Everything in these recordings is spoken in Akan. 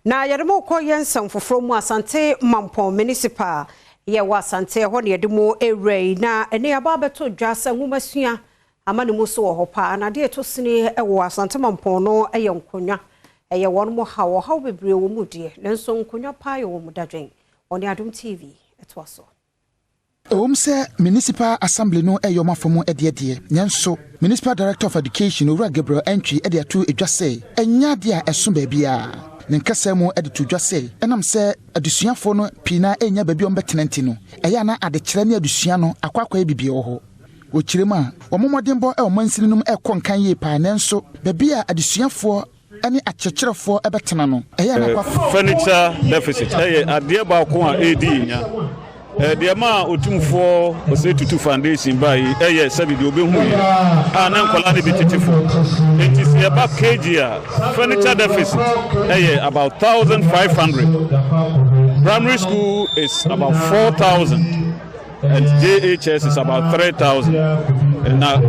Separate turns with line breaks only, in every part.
Na yademo ko yensan foforo mu Asante Mampong municipal ye wa Asante ho ne yademo ewrei na ene aba beto dwasa nwumasua amane mu so ho pa na de to sini ewo Asante Mampong no eye nkonwa eye won mo hawo bebre wo mu de nenso nkonwa pa ye wo mu dadwen oni Adom TV etwaso
Omse Municipal Assembly no eyoma fomu ediede nyenso Municipal Director of Education Owura Gabriel entry ede atu edwase enya de a eso baabia nenkasa mu ede to dwase enam se adusuafo no pina enya baabi ombetenenti no eya na adekere ne adusua no akwakwa bibie wo ho okirema omomodembo e omansininum ekonkan ye pa nenso baabia adusuafo ani akyekyerefo ebetena no eya na kwa
furniture deficit ade ba ko a edi nya the ma otumfo osetutu foundation by sabi de obehu na nkola ne bititifo it is about kg furniture deficit about 1,500 primary school is about 4,000 and JHS is about 3,000 and now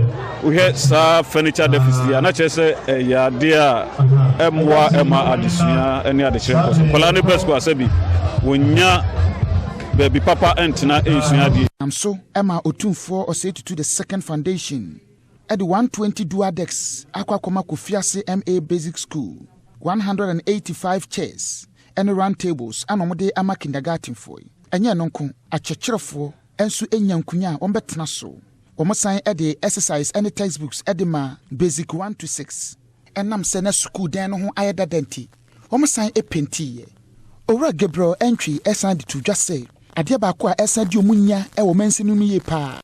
we have furniture deficit and say ya dia emma addition any addition nkola ne pesco asabi wonya baby papa entina esuadi
am so Emma Otumfo osetutu the second foundation at the 120 duadex akwakoma kofiase MA basic school 185 chairs and round tables anomode ama kindergarten for enye nonko akyekyerefo enso enyankunya ombetena so omosan e de exercise and textbooks edema basic 1 to 6 enam se na school den no ho ayedadenti omosan e penti Owura Gabriel entry esan to just say ade ba ko a esa di omunya e wo mansinu no ye pa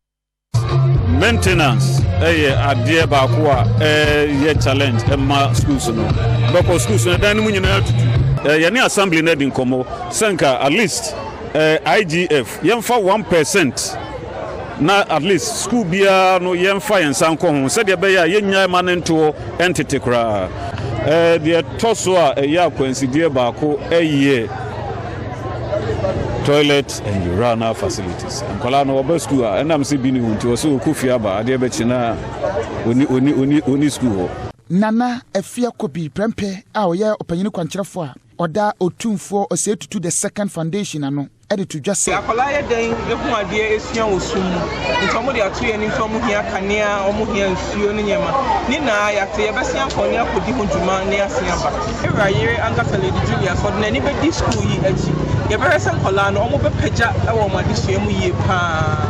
maintenance ade ba ko a ye challenge ma schools no because schools no dan mu nyina tutu ye ne assembly na din komo sanka at least IGF yemfa 1% na at least school bia no yemfa yensan ko ho se de be ya yenya ma nento entity kra de toso a ya kwansi de ba ko toilet and urinal facilities. And Kolano Oba school and I'm see bini unti waso kufiaba ade be china oni school.
Nana efia kopi prempe a oye opanyini kwankyerefo a oda Otumfo osetutu the second foundation ano ede to just say
akola ye den ehu ade esua osum ntomo de ato ye ni ntomo hia kanea omo hia nsuo ne nyema ni na ya te ye besia nkoni akodi huduma ne asia ba ewra yere anga fele di julia so na ni be di school yi achi ye be resen kola no omo be pagya e wo ma di sua mu yi pa